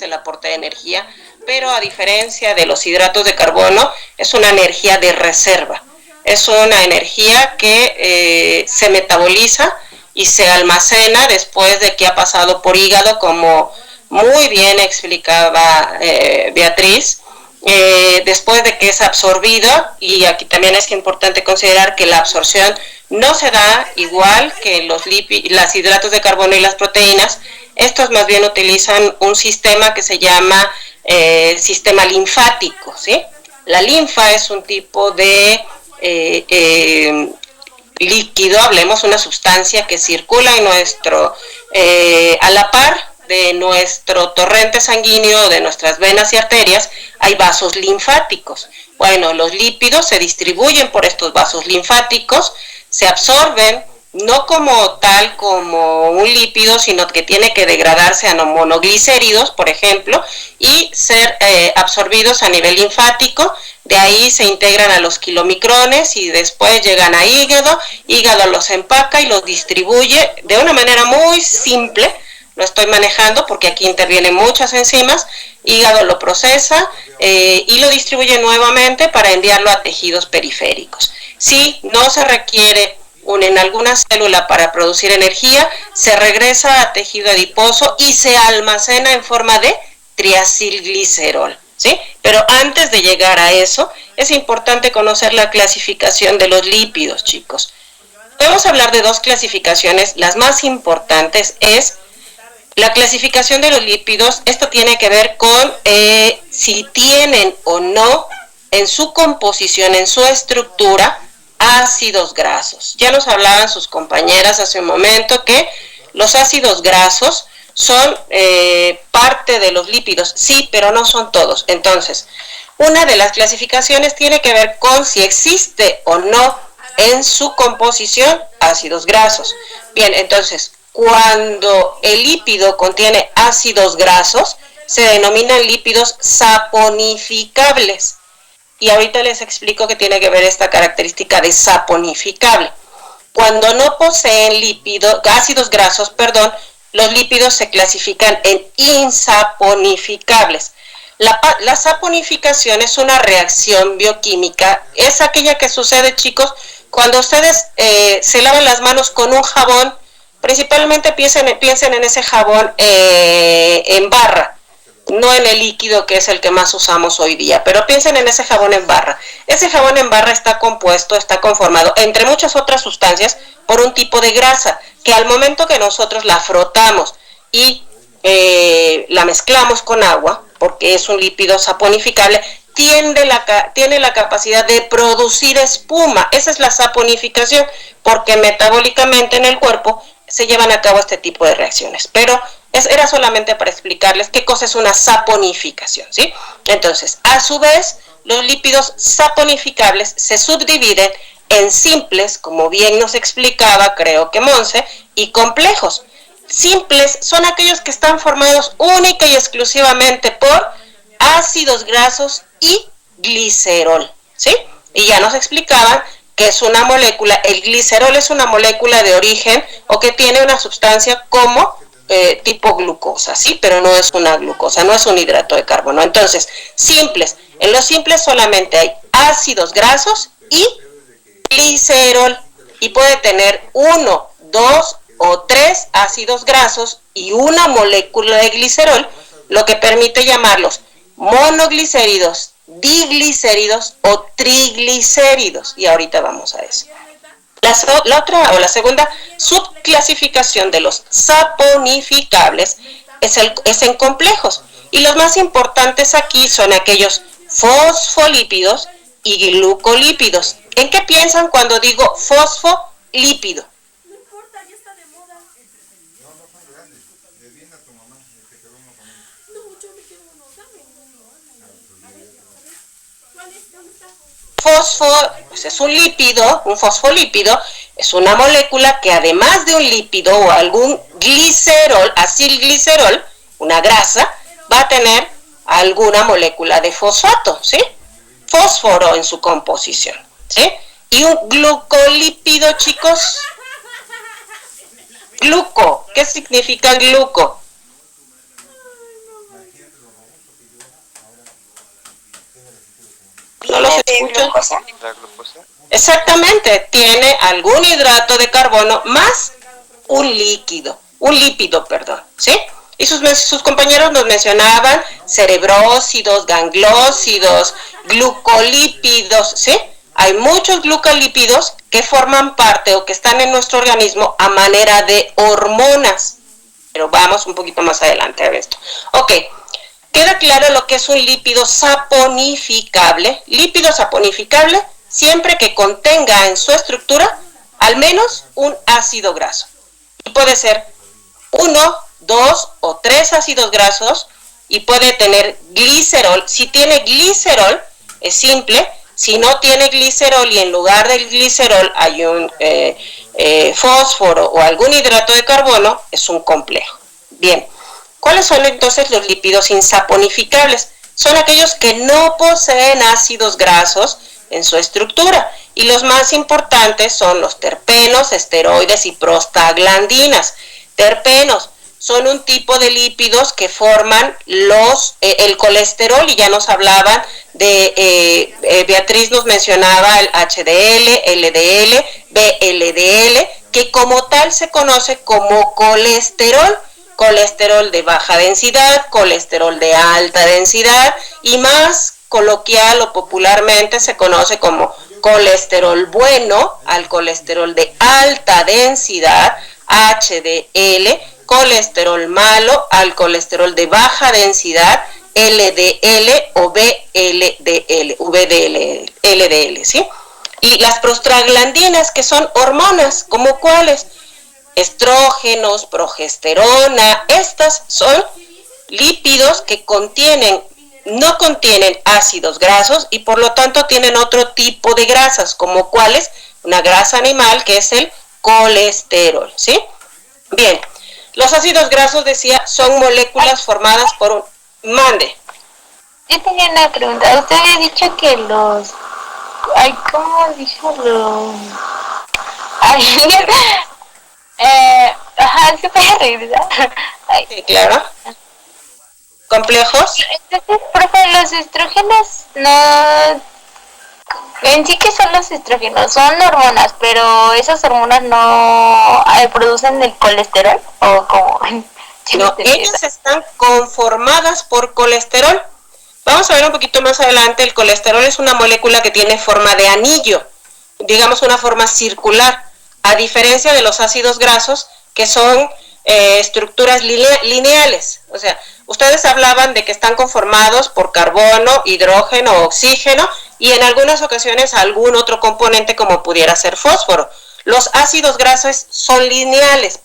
es el aporte de energía, pero a diferencia de los hidratos de carbono, es una energía de reserva. Es una energía que se metaboliza y se almacena después de que ha pasado por hígado, como muy bien explicaba Beatriz, después de que es absorbido, y aquí también es importante considerar que la absorción no se da igual que los hidratos de carbono y las proteínas. Estos más bien utilizan un sistema que se llama sistema linfático, ¿sí? La linfa es un tipo de líquido, hablemos, una sustancia que circula en nuestro, a la par de nuestro torrente sanguíneo, de nuestras venas y arterias, hay vasos linfáticos. Bueno, los lípidos se distribuyen por estos vasos linfáticos, se absorben, no como tal como un lípido, sino que tiene que degradarse a monoglicéridos, por ejemplo, y ser absorbidos a nivel linfático. De ahí se integran a los kilomicrones y después llegan a hígado. Hígado los empaca y los distribuye de una manera muy simple. Lo estoy manejando porque aquí intervienen muchas enzimas. Hígado lo procesa y lo distribuye nuevamente para enviarlo a tejidos periféricos. Si no se requiere en alguna célula para producir energía, se regresa a tejido adiposo y se almacena en forma de triacilglicerol, ¿sí? Pero antes de llegar a eso, es importante conocer la clasificación de los lípidos, chicos. Podemos hablar de dos clasificaciones. Las más importantes es la clasificación de los lípidos. Esto tiene que ver con si tienen o no en su composición, en su estructura, ácidos grasos. Ya nos hablaban sus compañeras hace un momento que los ácidos grasos son parte de los lípidos, sí, pero no son todos. Entonces, una de las clasificaciones tiene que ver con si existe o no en su composición ácidos grasos. Bien, entonces, cuando el lípido contiene ácidos grasos, se denominan lípidos saponificables. Y ahorita les explico qué tiene que ver esta característica de saponificable. Cuando no poseen ácidos grasos, los lípidos se clasifican en insaponificables. La saponificación es una reacción bioquímica, es aquella que sucede, chicos, cuando ustedes se lavan las manos con un jabón. Principalmente piensen en ese jabón en barra, no en el líquido, que es el que más usamos hoy día, pero piensen en ese jabón en barra. Ese jabón en barra está conformado, entre muchas otras sustancias, por un tipo de grasa, que al momento que nosotros la frotamos y la mezclamos con agua, porque es un lípido saponificable, tiene la capacidad de producir espuma. Esa es la saponificación, porque metabólicamente en el cuerpo se llevan a cabo este tipo de reacciones. Pero era solamente para explicarles qué cosa es una saponificación, ¿sí? Entonces, a su vez, los lípidos saponificables se subdividen en simples, como bien nos explicaba, creo que Monse, y complejos. Simples son aquellos que están formados única y exclusivamente por ácidos grasos y glicerol, ¿sí? Y ya nos explicaban que es una molécula, el glicerol es una molécula de origen o que tiene una sustancia como tipo glucosa, ¿sí? Pero no es una glucosa, no es un hidrato de carbono. Entonces, simples. En los simples solamente hay ácidos grasos y glicerol. Y puede tener 1, 2 o 3 ácidos grasos y una molécula de glicerol, lo que permite llamarlos monoglicéridos, diglicéridos o triglicéridos. Y ahorita vamos a eso. La segunda subclasificación de los saponificables es en complejos. Y los más importantes aquí son aquellos fosfolípidos y glucolípidos. ¿En qué piensan cuando digo fosfolípido? No importa, ya está de moda. No, no son grandes. Le viene a tu mamá, el que te veo uno conmigo. No, yo me quiero uno. Dame uno. A ver. ¿Cuál es? ¿Dónde está? Pues es un lípido, un fosfolípido, es una molécula que además de un lípido o algún glicerol, acilglicerol, una grasa, va a tener alguna molécula de fosfato, ¿sí? Fósforo en su composición, ¿sí? Y un glucolípido, chicos. Gluco, ¿qué significa gluco? de escucho? glucosa. La glucosa. Exactamente, tiene algún hidrato de carbono más un lípido, perdón, ¿sí? Y sus compañeros nos mencionaban cerebrósidos, ganglósidos, glucolípidos, ¿sí? Hay muchos glucolípidos que forman parte o que están en nuestro organismo a manera de hormonas. Pero vamos un poquito más adelante a ver esto. Ok, queda claro lo que es un lípido saponificable. Lípido saponificable siempre que contenga en su estructura al menos un ácido graso. Y puede ser 1, 2 o 3 ácidos grasos y puede tener glicerol. Si tiene glicerol, es simple. Si no tiene glicerol y en lugar del glicerol hay un fósforo o algún hidrato de carbono, es un complejo. Bien, ¿cuáles son entonces los lípidos insaponificables? Son aquellos que no poseen ácidos grasos en su estructura y los más importantes son los terpenos, esteroides y prostaglandinas. Terpenos son un tipo de lípidos que forman el colesterol y ya nos hablaban de, Beatriz nos mencionaba el HDL, LDL, VLDL, que como tal se conoce como colesterol de baja densidad, colesterol de alta densidad y más coloquial o popularmente se conoce como colesterol bueno al colesterol de alta densidad, HDL, colesterol malo al colesterol de baja densidad, LDL o LDL, ¿sí? Y las prostaglandinas, que son hormonas, ¿como cuáles? Estrógenos, progesterona, estas son lípidos que no contienen ácidos grasos y por lo tanto tienen otro tipo de grasas, como cuáles, una grasa animal que es el colesterol, ¿sí? Bien, los ácidos grasos, decía, son moléculas formadas por un... Mande. Yo tenía una pregunta. Usted había dicho que los... Ay, ¿cómo dijo los...? Ay, ajá, ¿se puede regresar? Ay. Sí, claro. ¿Complejos? Entonces, profe, los estrógenos no... En sí, ¿qué son los estrógenos? Son hormonas, pero esas hormonas no producen el colesterol, o como... No, ellas están conformadas por colesterol. Vamos a ver un poquito más adelante. El colesterol es una molécula que tiene forma de anillo, digamos una forma circular, a diferencia de los ácidos grasos que son estructuras lineales. O sea, ustedes hablaban de que están conformados por carbono, hidrógeno, oxígeno y en algunas ocasiones algún otro componente como pudiera ser fósforo. Los ácidos grasos son lineales,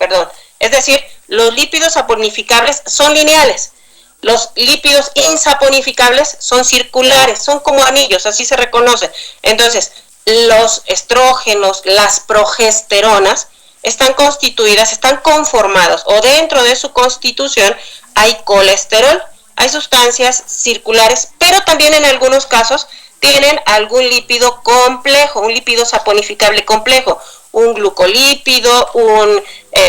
es decir, los lípidos saponificables son lineales. Los lípidos insaponificables son circulares, son como anillos, así se reconocen. Entonces, los estrógenos, las progesteronas, están constituidas, están conformados, o dentro de su constitución hay colesterol, hay sustancias circulares, pero también en algunos casos tienen algún lípido complejo, un lípido saponificable complejo, un glucolípido, un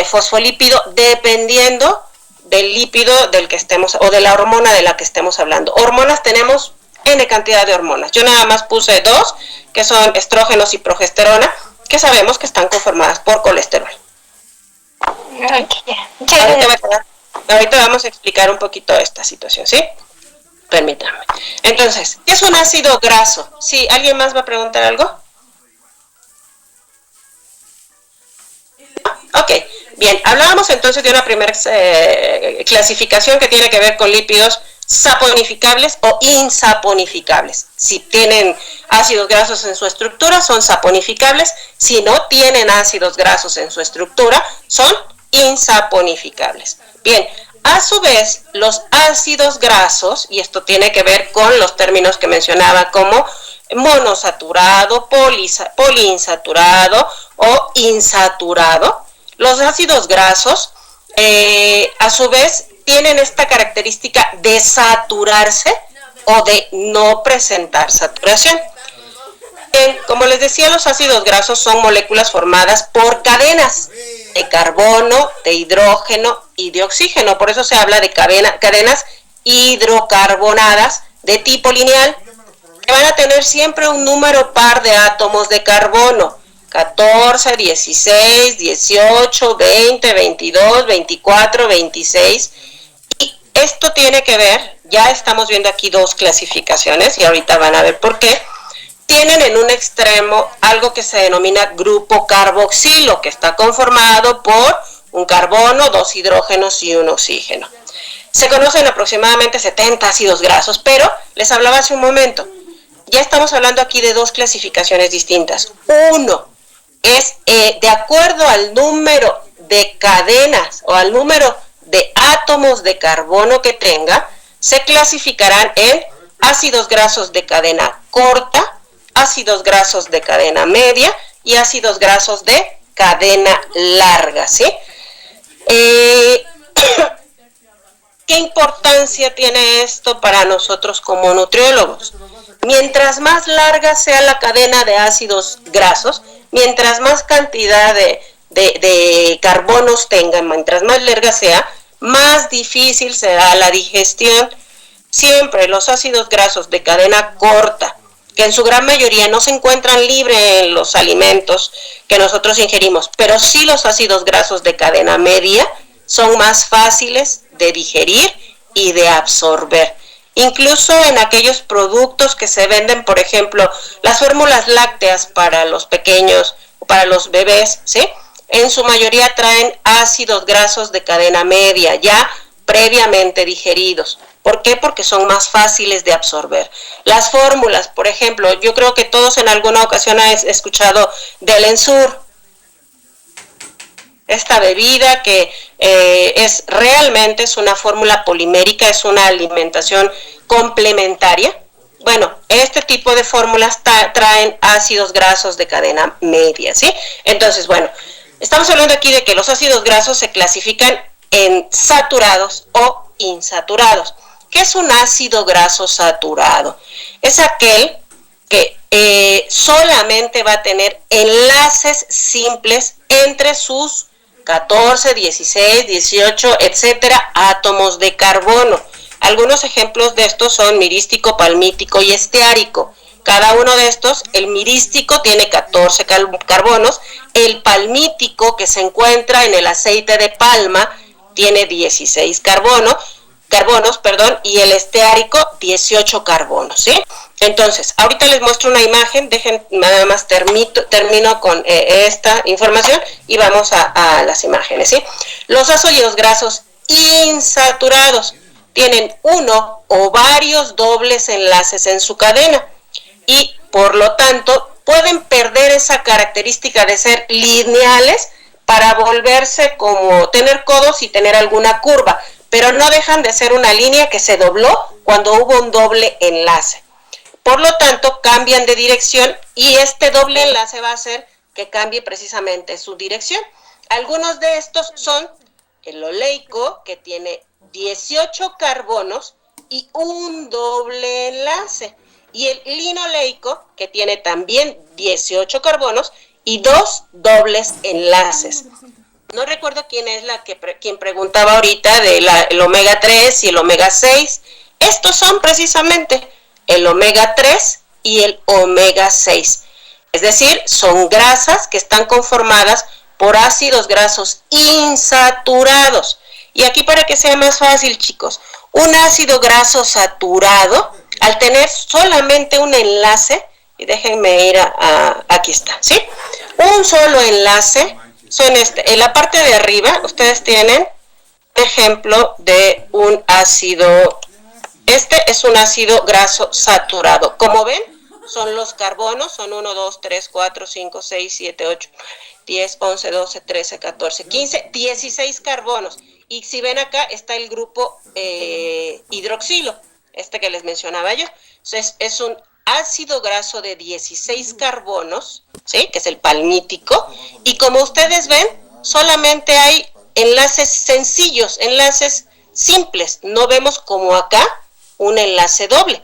fosfolípido, dependiendo del lípido del que estemos, o de la hormona de la que estemos hablando. Hormonas tenemos N cantidad de hormonas. Yo nada más puse 2, que son estrógenos y progesterona, que sabemos que están conformadas por colesterol. Ahorita vamos a explicar un poquito esta situación, ¿sí? Permítanme. Entonces, ¿qué es un ácido graso? ¿Sí? ¿Alguien más va a preguntar algo? Ok, bien, hablábamos entonces de una primera clasificación que tiene que ver con lípidos saponificables o insaponificables. Si tienen ácidos grasos en su estructura, son saponificables. Si no tienen ácidos grasos en su estructura, son insaponificables. Bien, a su vez, los ácidos grasos, y esto tiene que ver con los términos que mencionaba como monosaturado, poliinsaturado o insaturado, los ácidos grasos, a su vez, tienen esta característica de saturarse o de no presentar saturación. Como les decía, los ácidos grasos son moléculas formadas por cadenas de carbono, de hidrógeno y de oxígeno. Por eso se habla de cadenas hidrocarbonadas de tipo lineal. van a tener siempre un número par de átomos de carbono, 14, 16, 18, 20, 22, 24, 26, y esto tiene que ver, ya estamos viendo aquí dos clasificaciones, y ahorita van a ver por qué. Tienen en un extremo algo que se denomina grupo carboxilo, que está conformado por un carbono, dos hidrógenos y un oxígeno. Se conocen aproximadamente 70 ácidos grasos, pero les hablaba hace un momento, ya estamos hablando aquí de dos clasificaciones distintas. Uno es de acuerdo al número de cadenas o al número de átomos de carbono que tenga, se clasificarán en ácidos grasos de cadena corta, ácidos grasos de cadena media y ácidos grasos de cadena larga, ¿sí? ¿Qué importancia tiene esto para nosotros como nutriólogos? Mientras más larga sea la cadena de ácidos grasos, mientras más cantidad de carbonos tengan, mientras más larga sea, más difícil será la digestión. Siempre los ácidos grasos de cadena corta, que en su gran mayoría no se encuentran libres en los alimentos que nosotros ingerimos, pero sí los ácidos grasos de cadena media son más fáciles de digerir y de absorber. Incluso en aquellos productos que se venden, por ejemplo, las fórmulas lácteas para los pequeños o para los bebés, ¿sí? En su mayoría traen ácidos grasos de cadena media, ya previamente digeridos. ¿Por qué? Porque son más fáciles de absorber. Las fórmulas, por ejemplo, yo creo que todos en alguna ocasión han escuchado del Ensur. Esta bebida que realmente es una fórmula polimérica, es una alimentación complementaria. Bueno, este tipo de fórmulas traen ácidos grasos de cadena media, ¿sí? Entonces, bueno, estamos hablando aquí de que los ácidos grasos se clasifican en saturados o insaturados. ¿Qué es un ácido graso saturado? Es aquel que solamente va a tener enlaces simples entre sus 14, 16, 18, etcétera, átomos de carbono. Algunos ejemplos de estos son mirístico, palmítico y esteárico. Cada uno de estos, el mirístico tiene 14 carbonos, el palmítico, que se encuentra en el aceite de palma, tiene 16 carbonos, y el esteárico 18 carbonos, ¿sí? Entonces, ahorita les muestro una imagen, dejen nada más termino con esta información y vamos a las imágenes, ¿sí? Los ácidos grasos insaturados tienen uno o varios dobles enlaces en su cadena y por lo tanto pueden perder esa característica de ser lineales para volverse como tener codos y tener alguna curva, pero no dejan de ser una línea que se dobló cuando hubo un doble enlace. Por lo tanto, cambian de dirección y este doble enlace va a hacer que cambie precisamente su dirección. Algunos de estos son el oleico, que tiene 18 carbonos y un doble enlace, y el linoleico, que tiene también 18 carbonos y dos dobles enlaces. No recuerdo quién es quien preguntaba ahorita del omega 3 y el omega 6. Estos son precisamente el omega 3 y el omega 6. Es decir, son grasas que están conformadas por ácidos grasos insaturados. Y aquí, para que sea más fácil, chicos, un ácido graso saturado, al tener solamente un enlace, y déjenme ir aquí está, ¿sí? Un solo enlace. Son en la parte de arriba, ustedes tienen ejemplo de un ácido, este es un ácido graso saturado. Como ven, son los carbonos, son 1, 2, 3, 4, 5, 6, 7, 8, 10, 11, 12, 13, 14, 15, 16 carbonos. Y si ven acá está el grupo hidroxilo, este que les mencionaba yo. Entonces, es un ácido graso de 16 carbonos, ¿sí? Que es el palmítico, y como ustedes ven, solamente hay enlaces sencillos, enlaces simples, no vemos como acá un enlace doble.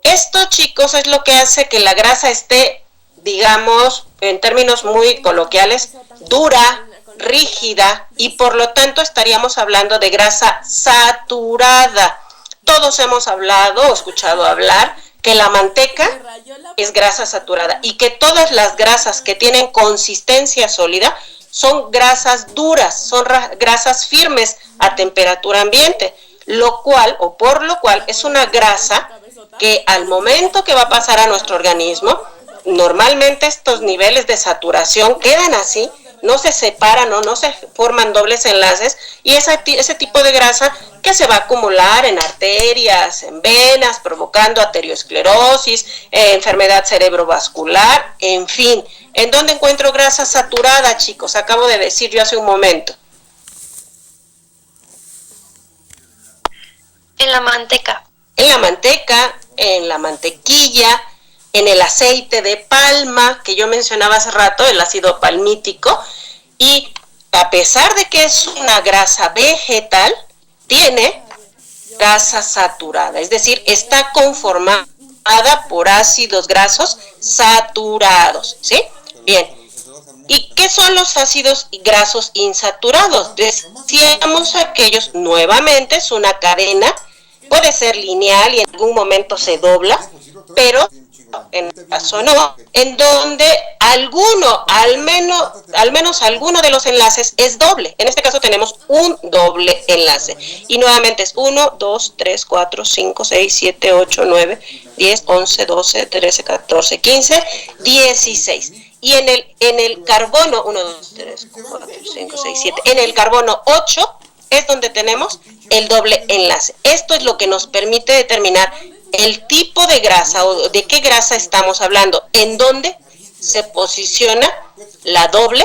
Esto, chicos, es lo que hace que la grasa esté, digamos, en términos muy coloquiales, dura, rígida, y por lo tanto estaríamos hablando de grasa saturada. Todos hemos hablado o escuchado hablar que la manteca es grasa saturada y que todas las grasas que tienen consistencia sólida son grasas duras, son grasas firmes a temperatura ambiente, lo cual o por lo cual es una grasa que al momento que va a pasar a nuestro organismo, normalmente estos niveles de saturación quedan así, no se separan o no se forman dobles enlaces, y ese tipo de grasa que se va a acumular en arterias, en venas, provocando arteriosclerosis, enfermedad cerebrovascular, en fin. ¿En dónde encuentro grasa saturada, chicos? Acabo de decir yo hace un momento. En la manteca. En la manteca, en la mantequilla, en el aceite de palma, que yo mencionaba hace rato, el ácido palmítico, y a pesar de que es una grasa vegetal, tiene grasa saturada, es decir, está conformada por ácidos grasos saturados, ¿sí? Bien. ¿Y qué son los ácidos grasos insaturados? Decíamos aquellos, nuevamente, es una cadena, puede ser lineal y en algún momento se dobla, pero en este caso no, en donde al menos alguno de los enlaces es doble. En este caso tenemos un doble enlace. Y nuevamente es 1, 2, 3, 4, 5, 6, 7, 8, 9, 10, 11, 12, 13, 14, 15, 16. Y en el carbono, 1, 2, 3, 4, 5, 6, 7, en el carbono 8 es donde tenemos el doble enlace. Esto es lo que nos permite determinar el tipo de grasa o de qué grasa estamos hablando, en dónde se posiciona la doble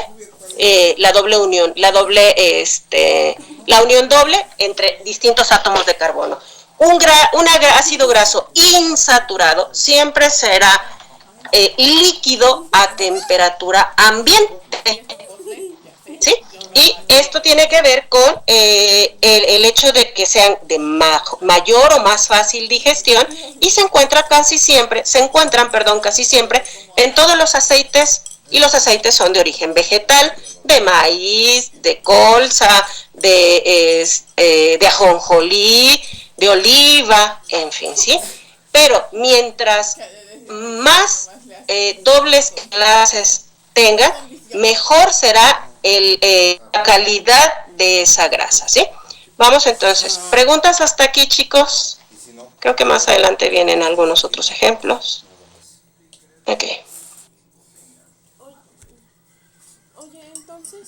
unión, la unión doble entre distintos átomos de carbono. Un ácido graso insaturado siempre será líquido a temperatura ambiente, ¿sí? Y esto tiene que ver con el hecho de que sean de mayor o más fácil digestión y se encuentran casi siempre en todos los aceites, y los aceites son de origen vegetal, de maíz, de colza, de ajonjolí, de oliva, en fin, ¿sí? Pero mientras más dobles enlaces tengan, mejor será la calidad de esa grasa, ¿sí? Vamos entonces, preguntas hasta aquí, chicos. Creo que más adelante vienen algunos otros ejemplos. Ok. Oye, entonces,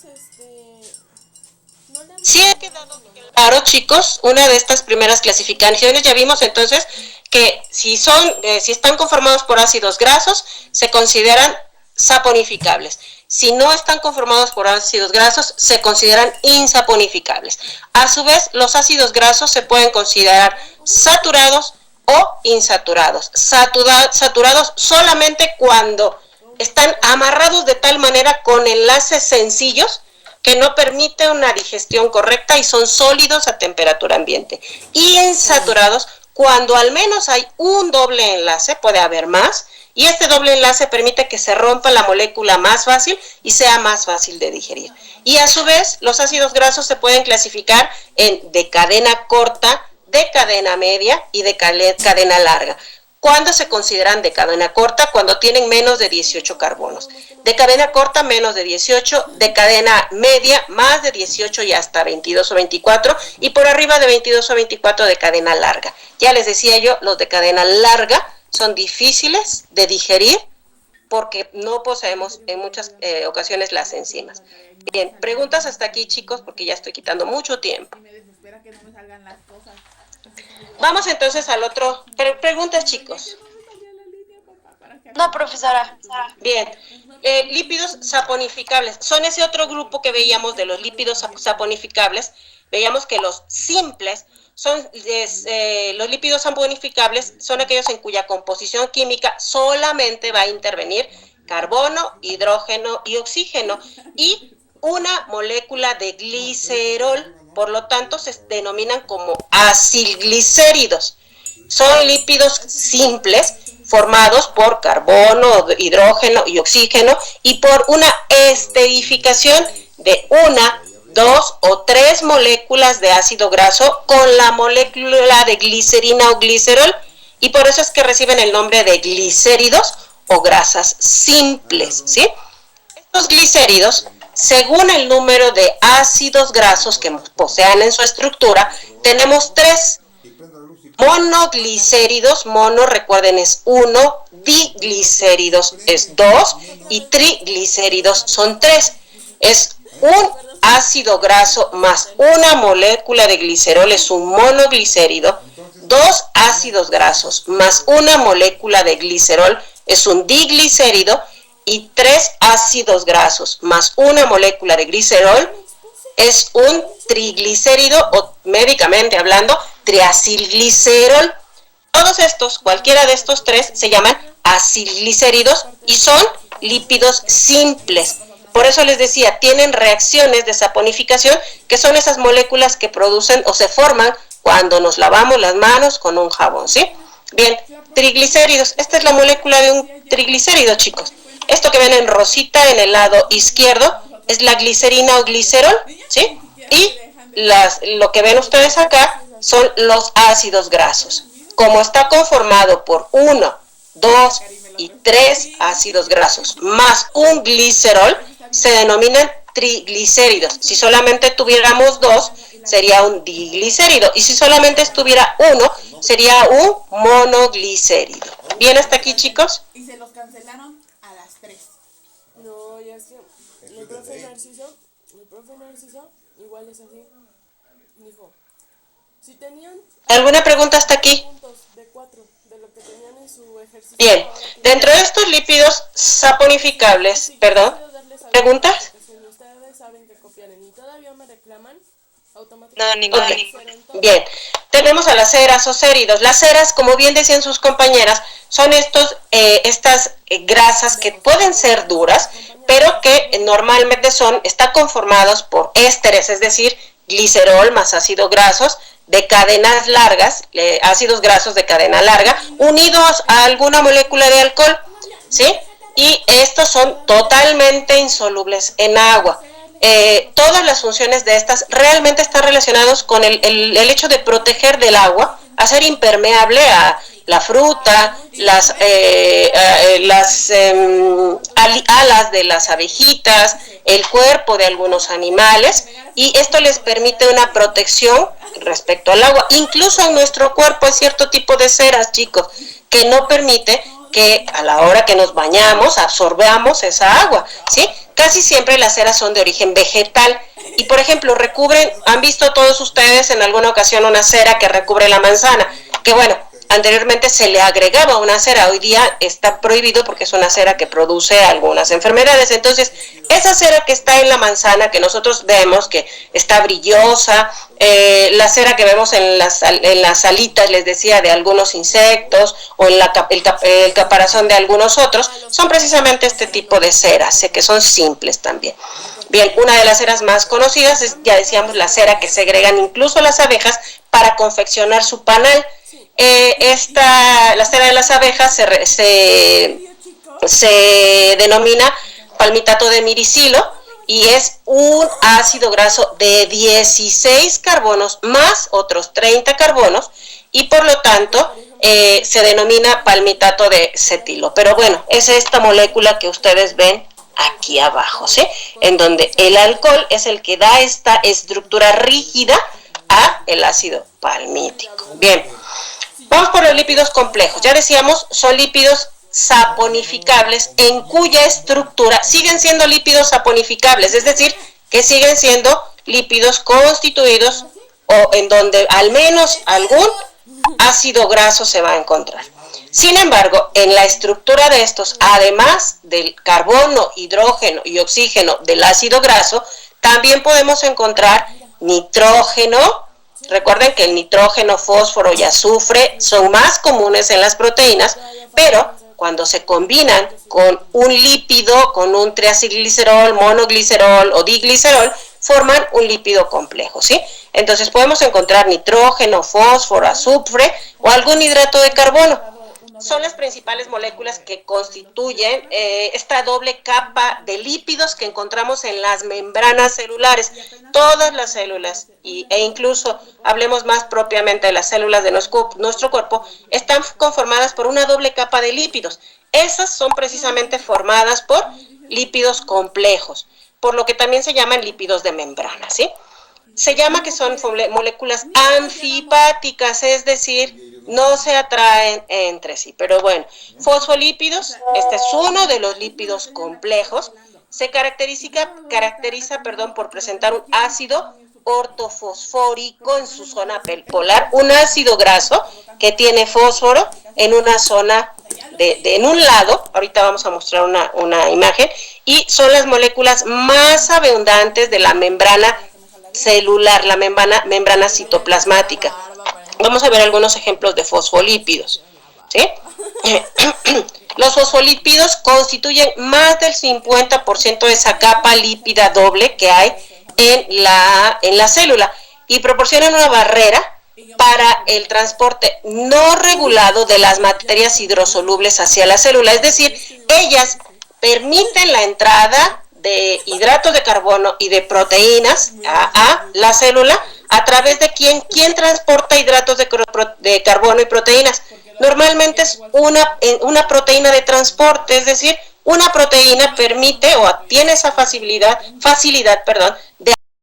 ¿no le han... Sí ha quedado claro, chicos, una de estas primeras clasificaciones. Ya vimos entonces que si están conformados por ácidos grasos, se consideran saponificables. Si no están conformados por ácidos grasos, se consideran insaponificables. A su vez, los ácidos grasos se pueden considerar saturados o insaturados. Saturados solamente cuando están amarrados de tal manera con enlaces sencillos que no permiten una digestión correcta y son sólidos a temperatura ambiente. Y insaturados cuando al menos hay un doble enlace, puede haber más, y este doble enlace permite que se rompa la molécula más fácil y sea más fácil de digerir. Y a su vez, los ácidos grasos se pueden clasificar en de cadena corta, de cadena media y de cadena larga. ¿Cuándo se consideran de cadena corta? Cuando tienen menos de 18 carbonos. De cadena corta, menos de 18, de cadena media, más de 18 y hasta 22 o 24, y por arriba de 22 o 24 de cadena larga. Ya les decía yo, los de cadena larga son difíciles de digerir porque no poseemos en muchas ocasiones las enzimas. Bien, preguntas hasta aquí, chicos, porque ya estoy quitando mucho tiempo. Me desespera que no me salgan las cosas. Vamos entonces al otro. Preguntas, chicos. No, profesora. Bien, lípidos saponificables. Son ese otro grupo que veíamos de los lípidos saponificables. Veíamos que los simples son los lípidos saponificables, son aquellos en cuya composición química solamente va a intervenir carbono, hidrógeno y oxígeno y una molécula de glicerol. Por lo tanto, se denominan como acilglicéridos. Son lípidos simples formados por carbono, hidrógeno y oxígeno y por una esterificación de una, 2 o 3 moléculas de ácido graso con la molécula de glicerina o glicerol y por eso es que reciben el nombre de glicéridos o grasas simples, ¿sí? Estos glicéridos, según el número de ácidos grasos que posean en su estructura, tenemos 3. Monoglicéridos, mono recuerden es 1, diglicéridos es 2 y triglicéridos son 3. Es un ácido graso más una molécula de glicerol es un monoglicérido, 2 ácidos grasos más una molécula de glicerol es un diglicérido y 3 ácidos grasos más una molécula de glicerol es un triglicérido o médicamente hablando triacilglicerol. Todos estos, cualquiera de estos 3 se llaman acilglicéridos y son lípidos simples. Por eso les decía, tienen reacciones de saponificación que son esas moléculas que producen o se forman cuando nos lavamos las manos con un jabón, ¿sí? Bien, triglicéridos. Esta es la molécula de un triglicérido, chicos. Esto que ven en rosita en el lado izquierdo es la glicerina o glicerol, ¿sí? Y lo que ven ustedes acá son los ácidos grasos. Como está conformado por 1, 2 y 3 ácidos grasos más un glicerol, se denominan triglicéridos. Si solamente tuviéramos 2, sería un diglicérido. Y si solamente estuviera 1, sería un monoglicérido. ¿Bien hasta aquí, chicos? Y se los cancelaron a las 3. No, ya es que el profe Narciso, igual es así, dijo, si tenían ¿Alguna pregunta hasta aquí? puntos de 4 de lo que tenían en su ejercicio. Bien, dentro de estos lípidos saponificables, perdón, ¿preguntas? Si ustedes saben que copiaron y todavía me reclaman, No, automáticamente. ninguna. Ok, bien. Tenemos a las ceras o céridos. Las ceras, como bien decían sus compañeras, son estas grasas que pueden ser duras, pero que normalmente están conformados por ésteres, es decir, glicerol más ácidos grasos de cadenas largas, ácidos grasos de cadena larga, unidos a alguna molécula de alcohol, ¿sí? Y estos son totalmente insolubles en agua. Todas las funciones de estas realmente están relacionadas con el hecho de proteger del agua, hacer impermeable a la fruta, las alas de las abejitas, el cuerpo de algunos animales, y esto les permite una protección respecto al agua. Incluso en nuestro cuerpo hay cierto tipo de ceras, chicos, que no permite que a la hora que nos bañamos absorbamos esa agua, ¿sí? Casi siempre las ceras son de origen vegetal y, por ejemplo, han visto todos ustedes en alguna ocasión una cera que recubre la manzana, que bueno, anteriormente se le agregaba una cera, hoy día está prohibido porque es una cera que produce algunas enfermedades. Entonces, esa cera que está en la manzana, que nosotros vemos que está brillosa, la cera que vemos en las alitas, les decía, de algunos insectos, o en el caparazón de algunos otros, son precisamente este tipo de ceras, que son simples también. Bien, una de las ceras más conocidas es, ya decíamos, la cera que segregan incluso las abejas para confeccionar su panal. La cera de las abejas se denomina palmitato de miricilo y es un ácido graso de 16 carbonos más otros 30 carbonos y por lo tanto se denomina palmitato de cetilo. Pero bueno, es esta molécula que ustedes ven aquí abajo, ¿sí? En donde el alcohol es el que da esta estructura rígida a el ácido palmítico. Bien. Vamos por los lípidos complejos. Ya decíamos, son lípidos saponificables en cuya estructura siguen siendo lípidos saponificables, es decir, que siguen siendo lípidos constituidos o en donde al menos algún ácido graso se va a encontrar. Sin embargo, en la estructura de estos, además del carbono, hidrógeno y oxígeno del ácido graso, también podemos encontrar nitrógeno. Recuerden que el nitrógeno, fósforo y azufre son más comunes en las proteínas, pero cuando se combinan con un lípido, con un triacilglicerol, monoglicerol o diglicerol, forman un lípido complejo, ¿sí? Entonces podemos encontrar nitrógeno, fósforo, azufre o algún hidrato de carbono. Son las principales moléculas que constituyen esta doble capa de lípidos que encontramos en las membranas celulares. Todas las células, e incluso hablemos más propiamente de las células de nuestro cuerpo, están están conformadas por una doble capa de lípidos. Esas son precisamente formadas por lípidos complejos, por lo que también se llaman lípidos de membrana, ¿sí? Se llama que son moléculas anfipáticas, es decir, no se atraen entre sí. Pero bueno, fosfolípidos, este es uno de los lípidos complejos, se caracteriza por presentar un ácido ortofosfórico en su zona polar, un ácido graso que tiene fósforo en una zona en un lado. Ahorita vamos a mostrar una imagen, y son las moléculas más abundantes de la membrana celular, la membrana citoplasmática. Vamos a ver algunos ejemplos de fosfolípidos, ¿sí? Los fosfolípidos constituyen más del 50% de esa capa lípida doble que hay en la célula, y proporcionan una barrera para el transporte no regulado de las materias hidrosolubles hacia la célula. Es decir, ellas permiten la entrada de hidratos de carbono y de proteínas a la célula. ¿A través de quién? ¿Quién transporta hidratos de carbono y proteínas? Normalmente es una proteína de transporte, es decir, una proteína permite o tiene esa facilidad de